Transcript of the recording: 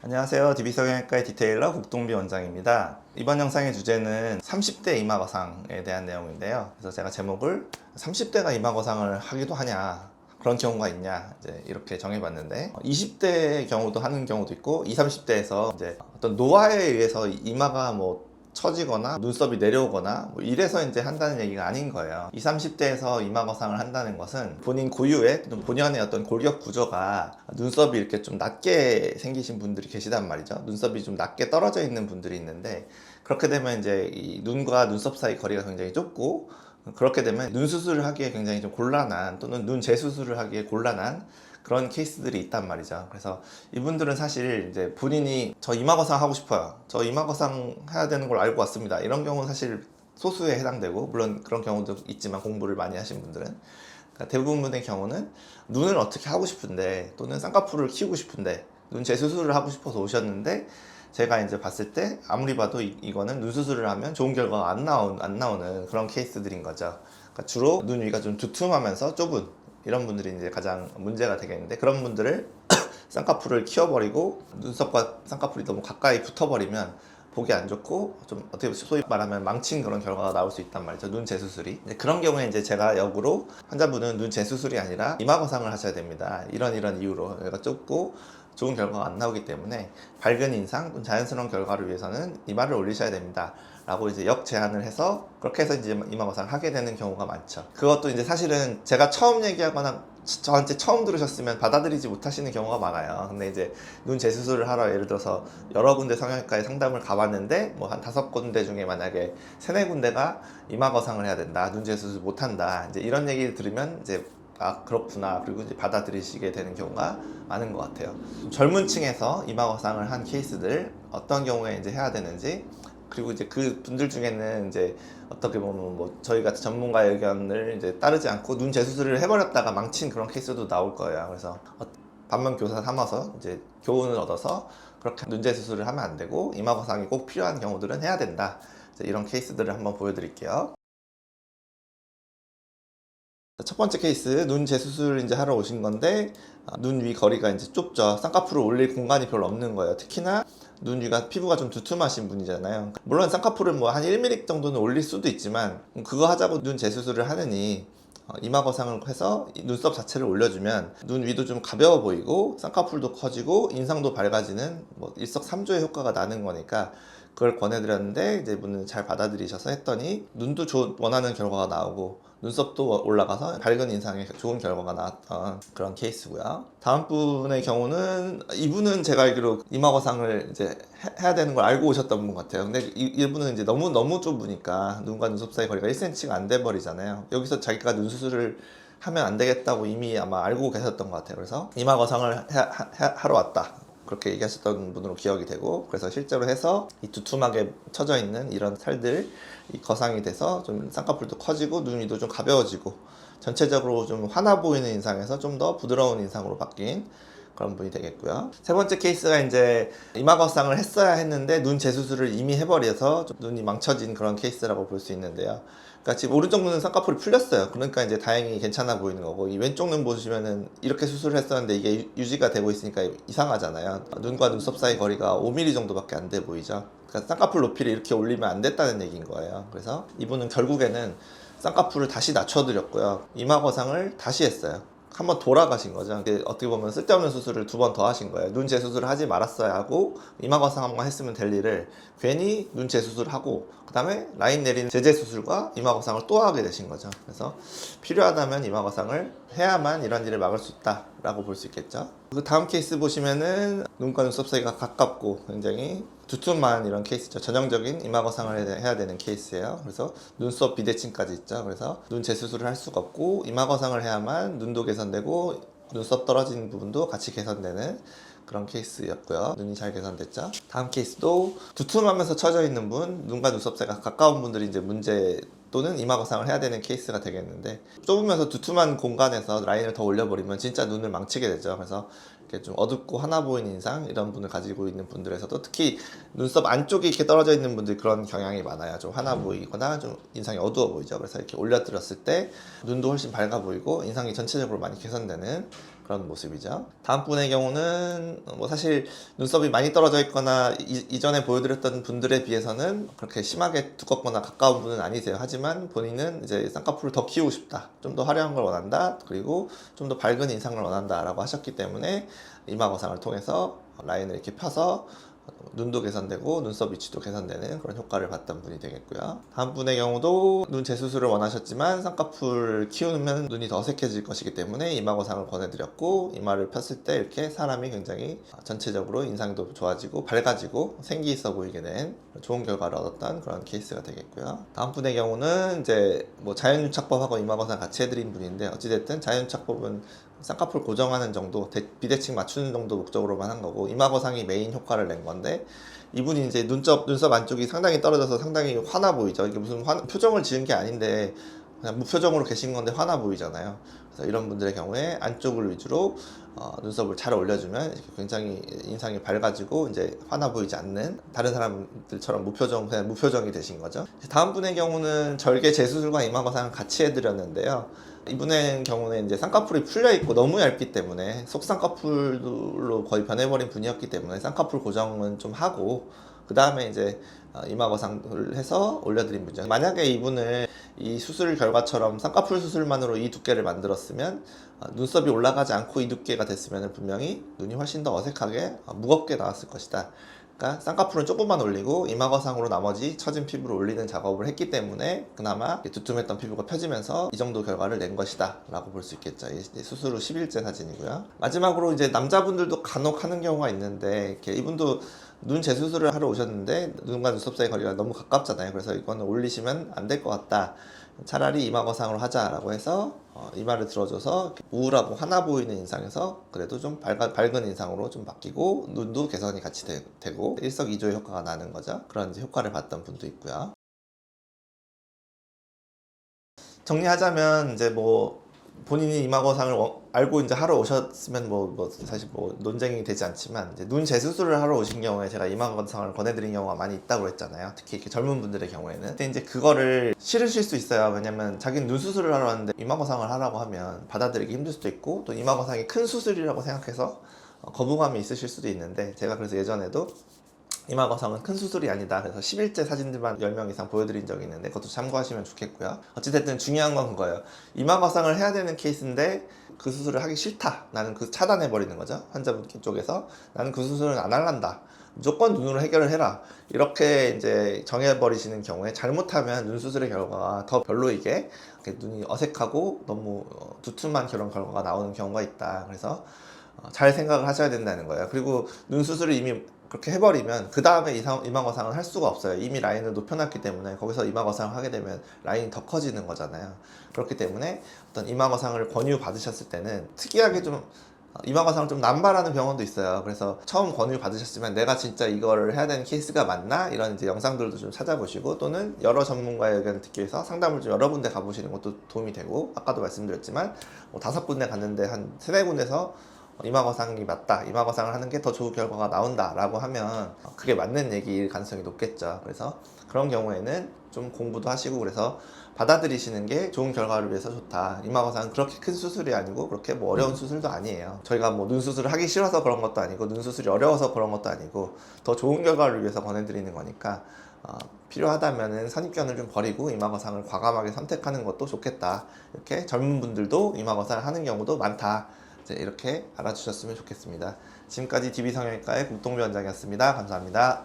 안녕하세요. DB성형외과의 디테일러 국동비 원장입니다. 이번 영상의 주제는 30대 이마거상에 대한 내용인데요. 그래서 제가 제목을 30대가 이마거상을 하기도 하냐, 그런 경우가 있냐, 이제 이렇게 정해봤는데 20대의 경우도 하는 경우도 있고 20, 30대에서 이제 어떤 노화에 의해서 이마가 처지거나 눈썹이 내려오거나 이래서 이제 한다는 얘기가 아닌 거예요. 20, 30대에서 이마 거상을 한다는 것은 본인 고유의 본연의 어떤 골격 구조가 눈썹이 이렇게 좀 낮게 생기신 분들이 계시단 말이죠. 눈썹이 좀 낮게 떨어져 있는 분들이 있는데, 그렇게 되면 이제 이 눈과 눈썹 사이 거리가 굉장히 좁고, 그렇게 되면 눈 수술을 하기에 굉장히 좀 곤란한, 또는 눈 재수술을 하기에 곤란한 그런 케이스들이 있단 말이죠. 그래서 이분들은 사실 이제 본인이 저 이마거상 하고 싶어요, 저 이마거상 해야 되는 걸 알고 왔습니다, 이런 경우는 사실 소수에 해당되고, 물론 그런 경우도 있지만 공부를 많이 하신 분들은, 그러니까 대부분의 경우는 눈을 어떻게 하고 싶은데, 또는 쌍꺼풀을 키우고 싶은데, 눈 재수술을 하고 싶어서 오셨는데, 제가 이제 봤을 때 아무리 봐도 이거는 눈 수술을 하면 좋은 결과가 안 나오는 그런 케이스들인 거죠. 그러니까 주로 눈 위가 좀 두툼하면서 좁은 이런 분들이 이제 가장 문제가 되겠는데, 그런 분들을 쌍꺼풀을 키워버리고 눈썹과 쌍꺼풀이 너무 가까이 붙어버리면 보기 안 좋고, 좀 어떻게 소위 말하면 망친 그런 결과가 나올 수 있단 말이죠, 눈 재수술이. 그런 경우에 이제 제가 역으로 환자분은 눈 재수술이 아니라 이마거상을 하셔야 됩니다, 이런 이유로 여기가 좁고 좋은 결과가 안 나오기 때문에 밝은 인상, 자연스러운 결과를 위해서는 이마를 올리셔야 됩니다 라고 이제 역제안을 해서, 그렇게 해서 이제 이마거상을 하게 되는 경우가 많죠. 그것도 이제 사실은 제가 처음 얘기하거나 저한테 처음 들으셨으면 받아들이지 못하시는 경우가 많아요. 근데 이제 눈 재수술을 하러 예를 들어서 여러 군데 성형외과에 상담을 가봤는데, 뭐 한 5군데 중에 만약에 3, 4군데가 이마거상을 해야 된다, 눈 재수술 못한다, 이제 이런 얘기를 들으면 이제 아, 그렇구나, 그리고 이제 받아들이시게 되는 경우가 많은 것 같아요. 젊은 층에서 이마거상을 한 케이스들, 어떤 경우에 이제 해야 되는지, 그리고 이제 그 분들 중에는 이제 어떻게 보면 저희 같은 전문가의 의견을 이제 따르지 않고 눈 재수술을 해버렸다가 망친 그런 케이스도 나올 거예요. 그래서 반면교사 삼아서 이제 교훈을 얻어서 그렇게 눈 재수술을 하면 안 되고 이마거상이 꼭 필요한 경우들은 해야 된다, 이런 케이스들을 한번 보여드릴게요. 첫 번째 케이스, 눈 재수술 이제 하러 오신 건데, 눈 위 거리가 이제 좁죠. 쌍꺼풀을 올릴 공간이 별로 없는 거예요. 특히나 눈 위가 피부가 좀 두툼하신 분이잖아요. 물론 쌍꺼풀을 한 1mm 정도는 올릴 수도 있지만, 그거 하자고 눈 재수술을 하느니 이마 거상을 해서 눈썹 자체를 올려주면 눈 위도 좀 가벼워 보이고 쌍꺼풀도 커지고 인상도 밝아지는 일석삼조의 효과가 나는 거니까, 그걸 권해드렸는데 이제 분은 잘 받아들이셔서 했더니 눈도 원하는 결과가 나오고 눈썹도 올라가서 밝은 인상에 좋은 결과가 나왔던 그런 케이스고요. 다음 분의 경우는, 이분은 제가 알기로 이마거상을 이제 해야 되는 걸 알고 오셨던 분 같아요. 근데 이분은 이제 너무 좁으니까 눈과 눈썹 사이 거리가 1cm가 안 돼 버리잖아요. 여기서 자기가 눈 수술을 하면 안 되겠다고 이미 아마 알고 계셨던 것 같아요. 그래서 이마거상을 하러 왔다, 그렇게 얘기하셨던 분으로 기억이 되고, 그래서 실제로 해서 이 두툼하게 쳐져 있는 이런 살들, 이 거상이 돼서 좀 쌍꺼풀도 커지고 눈 위도 좀 가벼워지고 전체적으로 좀 환아 보이는 인상에서 좀 더 부드러운 인상으로 바뀐 그런 분이 되겠고요. 세 번째 케이스가 이제 이마거상을 했어야 했는데 눈 재수술을 이미 해버려서 좀 눈이 망쳐진 그런 케이스라고 볼 수 있는데요. 그러니까 지금 오른쪽 눈은 쌍꺼풀이 풀렸어요. 그러니까 이제 다행히 괜찮아 보이는 거고, 이 왼쪽 눈 보시면은 이렇게 수술을 했었는데 이게 유지가 되고 있으니까 이상하잖아요. 눈과 눈썹 사이 거리가 5mm 정도밖에 안 돼 보이죠. 그러니까 쌍꺼풀 높이를 이렇게 올리면 안 됐다는 얘기인 거예요. 그래서 이분은 결국에는 쌍꺼풀을 다시 낮춰드렸고요, 이마거상을 다시 했어요. 한번 돌아가신 거죠. 어떻게 보면 쓸데없는 수술을 2번 더 하신 거예요. 눈 재수술을 하지 말았어야 하고 이마거상 한번 했으면 될 일을 괜히 눈 재수술을 하고, 그 다음에 라인 내리는 제재수술과 이마거상을 또 하게 되신 거죠. 그래서 필요하다면 이마거상을 해야만 이런 일을 막을 수 있다 라고 볼 수 있겠죠. 그 다음 케이스 보시면은 눈과 눈썹 사이가 가깝고 굉장히 두툼한 이런 케이스죠. 전형적인 이마거상을 해야 되는 케이스예요. 그래서 눈썹 비대칭까지 있죠. 그래서 눈 재수술을 할 수가 없고 이마거상을 해야만 눈도 개선되고 눈썹 떨어진 부분도 같이 개선되는 그런 케이스였고요. 눈이 잘 개선됐죠. 다음 케이스도 두툼하면서 처져 있는 분, 눈과 눈썹 사이가 가까운 분들이 이제 문제 또는 이마거상을 해야 되는 케이스가 되겠는데, 좁으면서 두툼한 공간에서 라인을 더 올려버리면 진짜 눈을 망치게 되죠. 그래서 이렇게 좀 어둡고 환아 보이는 인상, 이런 분을 가지고 있는 분들에서도 특히 눈썹 안쪽이 이렇게 떨어져 있는 분들 그런 경향이 많아요. 좀 환아 보이거나 좀 인상이 어두워 보이죠. 그래서 이렇게 올려드렸을 때 눈도 훨씬 밝아 보이고 인상이 전체적으로 많이 개선되는 그런 모습이죠. 다음 분의 경우는 뭐 사실 눈썹이 많이 떨어져 있거나 이전에 보여드렸던 분들에 비해서는 그렇게 심하게 두껍거나 가까운 분은 아니세요. 하지만 본인은 이제 쌍꺼풀을 더 키우고 싶다, 좀 더 화려한 걸 원한다, 그리고 좀 더 밝은 인상을 원한다 라고 하셨기 때문에 이마 거상을 통해서 라인을 이렇게 펴서 눈도 개선되고 눈썹 위치도 개선되는 그런 효과를 봤던 분이 되겠고요. 다음 분의 경우도 눈 재수술을 원하셨지만 쌍꺼풀 키우면 눈이 더 어색해질 것이기 때문에 이마 거상을 권해드렸고, 이마를 폈을 때 이렇게 사람이 굉장히 전체적으로 인상도 좋아지고 밝아지고 생기 있어 보이게 된 좋은 결과를 얻었던 그런 케이스가 되겠고요. 다음 분의 경우는 이제 뭐 자연유착법하고 이마 거상 같이 해드린 분인데, 어찌됐든 자연유착법은 쌍꺼풀 고정하는 정도, 비대칭 맞추는 정도 목적으로만 한 거고, 이마 거상이 메인 효과를 낸 건데, 이분이 이제 눈썹 안쪽이 상당히 떨어져서 상당히 화나 보이죠. 이게 무슨 표정을 지은 게 아닌데 그냥 무표정으로 계신 건데 화나 보이잖아요. 그래서 이런 분들의 경우에 안쪽을 위주로 눈썹을 잘 올려주면 굉장히 인상이 밝아지고 이제 화나 보이지 않는, 다른 사람들처럼 그냥 무표정이 되신 거죠. 다음 분의 경우는 절개 재수술과 이마 거상을 같이 해드렸는데요. 이분의 경우는 이제 쌍꺼풀이 풀려 있고 너무 얇기 때문에 속쌍꺼풀로 거의 변해버린 분이었기 때문에 쌍꺼풀 고정은 좀 하고, 그 다음에 이제 이마 거상을 해서 올려드린 분이죠. 만약에 이분을 이 수술 결과처럼 쌍꺼풀 수술만으로 이 두께를 만들었으면, 눈썹이 올라가지 않고 이 두께가 됐으면 분명히 눈이 훨씬 더 어색하게 무겁게 나왔을 것이다. 그러니까 쌍꺼풀은 조금만 올리고 이마 거상으로 나머지 처진 피부를 올리는 작업을 했기 때문에 그나마 두툼했던 피부가 펴지면서 이 정도 결과를 낸 것이다 라고 볼 수 있겠죠. 수술 후 10일째 사진이고요. 마지막으로 이제 남자분들도 간혹 하는 경우가 있는데, 이분도 눈 재수술을 하러 오셨는데 눈과 눈썹 사이 거리가 너무 가깝잖아요. 그래서 이거는 올리시면 안 될 것 같다, 차라리 이마 거상으로 하자라고 해서 이마를 들어줘서 우울하고 화나 보이는 인상에서 그래도 좀 밝은 인상으로 좀 바뀌고, 눈도 개선이 같이 되고 일석이조의 효과가 나는 거죠. 그런 이제 효과를 봤던 분도 있고요. 정리하자면 이제 뭐 본인이 이마 거상을 알고 이제 하러 오셨으면 사실 뭐 논쟁이 되지 않지만, 이제 눈 재수술을 하러 오신 경우에 제가 이마 거상을 권해드린 경우가 많이 있다고 했잖아요. 특히 이렇게 젊은 분들의 경우에는. 근데 이제 그거를 싫으실 수 있어요. 왜냐면 자기는 눈 수술을 하러 왔는데 이마 거상을 하라고 하면 받아들이기 힘들 수도 있고, 또 이마 거상이 큰 수술이라고 생각해서 거부감이 있으실 수도 있는데, 제가 그래서 예전에도 이마 거상은 큰 수술이 아니다, 그래서 10일째 사진들만 10명 이상 보여드린 적이 있는데 그것도 참고하시면 좋겠고요. 어찌됐든 중요한 건 그거예요. 이마 거상을 해야 되는 케이스인데 그 수술을 하기 싫다, 나는 그 차단해 버리는 거죠. 환자분 쪽에서 나는 그 수술은 안 할란다, 무조건 눈으로 해결을 해라, 이렇게 이제 정해버리시는 경우에 잘못하면 눈 수술의 결과가 더 별로이게 눈이 어색하고 너무 두툼한 그런 결과가 나오는 경우가 있다. 그래서 잘 생각을 하셔야 된다는 거예요. 그리고 눈 수술을 이미 그렇게 해버리면 그 다음에 이마 거상을 할 수가 없어요. 이미 라인을 높여놨기 때문에 거기서 이마 거상을 하게 되면 라인이 더 커지는 거잖아요. 그렇기 때문에 어떤 이마 거상을 권유 받으셨을 때는 특이하게 좀 이마 거상을 좀 남발하는 병원도 있어요. 그래서 처음 권유 받으셨으면 내가 진짜 이거를 해야 되는 케이스가 맞나? 이런 이제 영상들도 좀 찾아보시고, 또는 여러 전문가의 의견을 듣기 위해서 상담을 좀 여러 군데 가보시는 것도 도움이 되고, 아까도 말씀드렸지만 뭐 5군데 갔는데 한 3-4군데서 이마 거상이 맞다, 이마 거상을 하는 게 더 좋은 결과가 나온다 라고 하면 그게 맞는 얘기일 가능성이 높겠죠. 그래서 그런 경우에는 좀 공부도 하시고, 그래서 받아들이시는 게 좋은 결과를 위해서 좋다. 이마 거상은 그렇게 큰 수술이 아니고 그렇게 뭐 어려운 수술도 아니에요. 저희가 뭐 눈 수술을 하기 싫어서 그런 것도 아니고 눈 수술이 어려워서 그런 것도 아니고 더 좋은 결과를 위해서 권해드리는 거니까 필요하다면은 선입견을 좀 버리고 이마 거상을 과감하게 선택하는 것도 좋겠다. 이렇게 젊은 분들도 이마 거상을 하는 경우도 많다, 이렇게 알아주셨으면 좋겠습니다. 지금까지 DB성형외과의 국동비 원장이었습니다. 감사합니다.